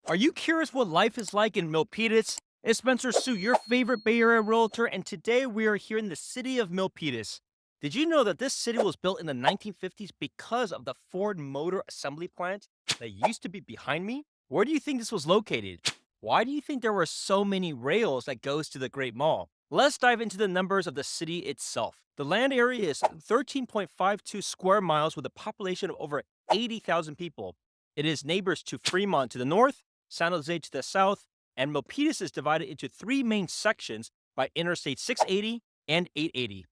Are you curious what life is like in Milpitas? It's Spencer Sue, your favorite Bay Area realtor, and today we are here in the city of Milpitas. Did you know that this city was built in the 1950s because of the Ford Motor Assembly Plant that used to be behind me? Where do you think this was located? Why do you think there were so many rails that goes to the Great Mall? Let's dive into the numbers of the city itself. The land area is 13.52 square miles with a population of over 80,000 people. It is neighbors to Fremont to the north, San Jose to the south, and Milpitas is divided into three main sections by Interstate 680 and 880.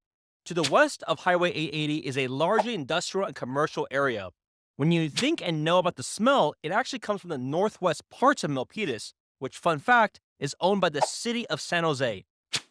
To the west of Highway 880 is a largely industrial and commercial area. When you think and know about the smell, it actually comes from the northwest parts of Milpitas, which, fun fact, is owned by the city of San Jose.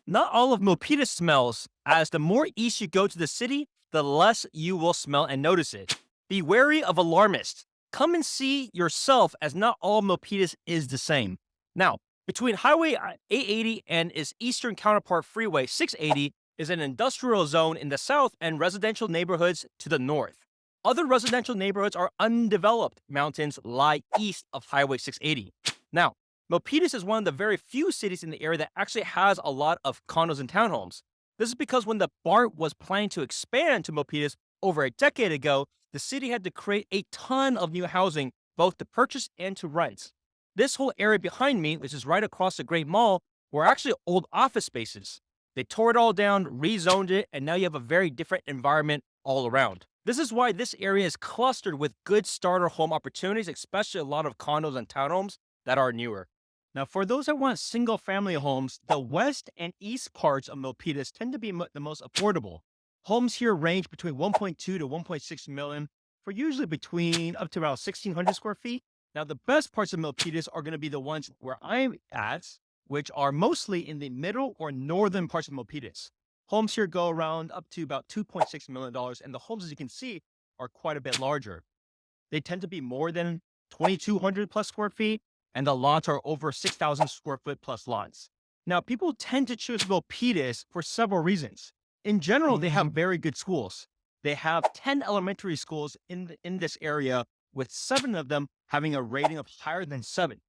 Not all of Milpitas smells, as the more east you go to the city, the less you will smell and notice it. Be wary of alarmists. Come and see yourself, as not all Milpitas is the same. Now, between Highway 880 and its eastern counterpart Freeway 680 is an industrial zone in the south and residential neighborhoods to the north. Other residential neighborhoods are undeveloped mountains lie east of Highway 680. Now, Milpitas is one of the very few cities in the area that actually has a lot of condos and townhomes. This is because when the BART was planning to expand to Milpitas over a decade ago, the city had to create a ton of new housing, both to purchase and to rent. This whole area behind me, which is right across the Great Mall, were actually old office spaces. They tore it all down, rezoned it, and now you have a very different environment all around. This is why this area is clustered with good starter home opportunities, especially a lot of condos and townhomes that are newer. Now, for those that want single family homes, the west and east parts of Milpitas tend to be the most affordable. Homes here range between 1.2 to 1.6 million for usually between up to about 1,600 square feet. Now, the best parts of Milpitas are going to be the ones where I'm at, which are mostly in the middle or northern parts of Milpitas. Homes here go around up to about $2.6 million, and the homes, as you can see, are quite a bit larger. They tend to be more than 2,200 plus square feet, and the lots are over 6,000 square foot plus lots. Now, people tend to choose Milpitas for several reasons. In general, they have very good schools. They have 10 elementary schools in this area, with 7 of them having a rating of higher than 7.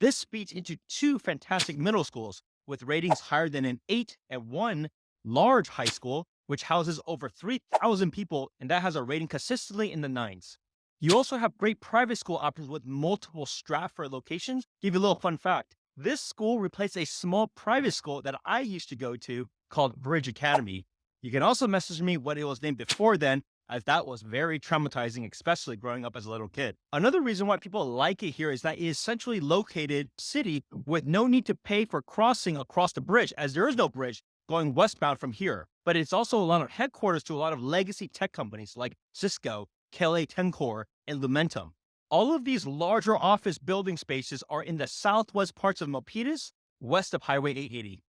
This feeds into 2 fantastic middle schools with ratings higher than an 8 and 1 large high school, which houses over 3,000 people, and that has a rating consistently in the 9s. You also have great private school options with multiple Stratford locations. Give you a little fun fact. This school replaced a small private school that I used to go to called Bridge Academy. You can also message me what it was named before then, as that was very traumatizing, especially growing up as a little kid. Another reason why people like it here is that it is centrally located city with no need to pay for crossing across the bridge, as there is no bridge going westbound from here. But it's also a lot of headquarters to a lot of legacy tech companies like Cisco, KLA-Tencor, and Lumentum. All of these larger office building spaces are in the southwest parts of Milpitas, west of Highway 880.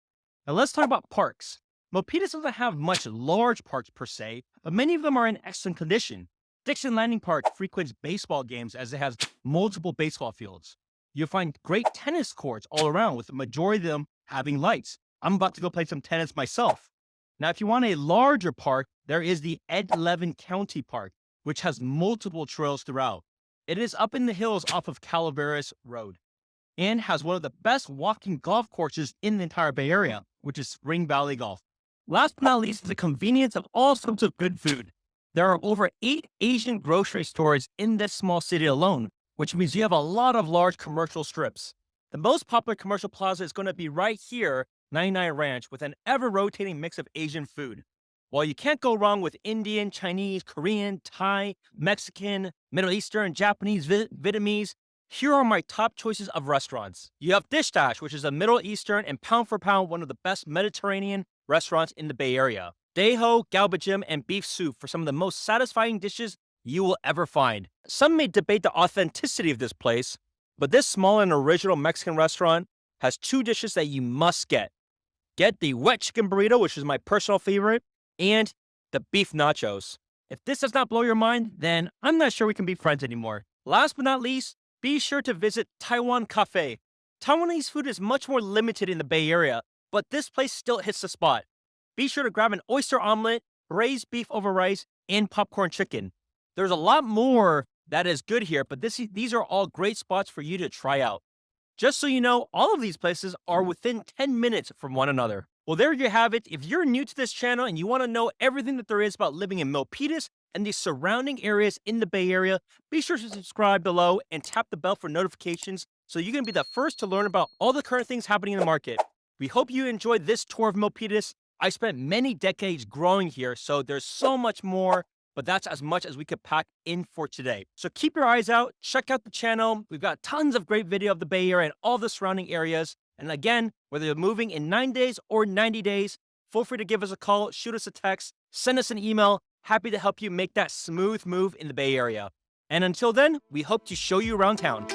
Now let's talk about parks. Milpitas doesn't have much large parks per se, but many of them are in excellent condition. Dixon Landing Park frequents baseball games as it has multiple baseball fields. You'll find great tennis courts all around, with the majority of them having lights. I'm about to go play some tennis myself. Now, if you want a larger park, there is the Ed Levin County Park, which has multiple trails throughout. It is up in the hills off of Calaveras Road and has one of the best walking golf courses in the entire Bay Area, which is Spring Valley Golf. Last but not least is the convenience of all sorts of good food. There are over 8 Asian grocery stores in this small city alone, which means you have a lot of large commercial strips. The most popular commercial plaza is going to be right here, 99 Ranch, with an ever-rotating mix of Asian food. While you can't go wrong with Indian, Chinese, Korean, Thai, Mexican, Middle Eastern, Japanese, Vietnamese, here are my top choices of restaurants. You have Dish Dash, which is a Middle Eastern and pound for pound one of the best Mediterranean restaurants in the Bay Area. Daeho, galbajim, and beef soup for some of the most satisfying dishes you will ever find. Some may debate the authenticity of this place, but this small and original Mexican restaurant has 2 dishes that you must get. Get the wet chicken burrito, which is my personal favorite, and the beef nachos. If this does not blow your mind, then I'm not sure we can be friends anymore. Last but not least, be sure to visit Taiwan Cafe. Taiwanese food is much more limited in the Bay Area, but this place still hits the spot. Be sure to grab an oyster omelet, braised beef over rice, and popcorn chicken. There's a lot more that is good here, but these are all great spots for you to try out. Just so you know, all of these places are within 10 minutes from one another. Well, there you have it. If you're new to this channel and you want to know everything that there is about living in Milpitas and the surrounding areas in the Bay Area, be sure to subscribe below and tap the bell for notifications so you can be the first to learn about all the current things happening in the market. We hope you enjoyed this tour of Milpitas. I spent many decades growing here, so there's so much more, but that's as much as we could pack in for today. So keep your eyes out, check out the channel. We've got tons of great video of the Bay Area and all the surrounding areas. And again, whether you're moving in 9 days or 90 days, feel free to give us a call, shoot us a text, send us an email. Happy to help you make that smooth move in the Bay Area. And until then, we hope to show you around town.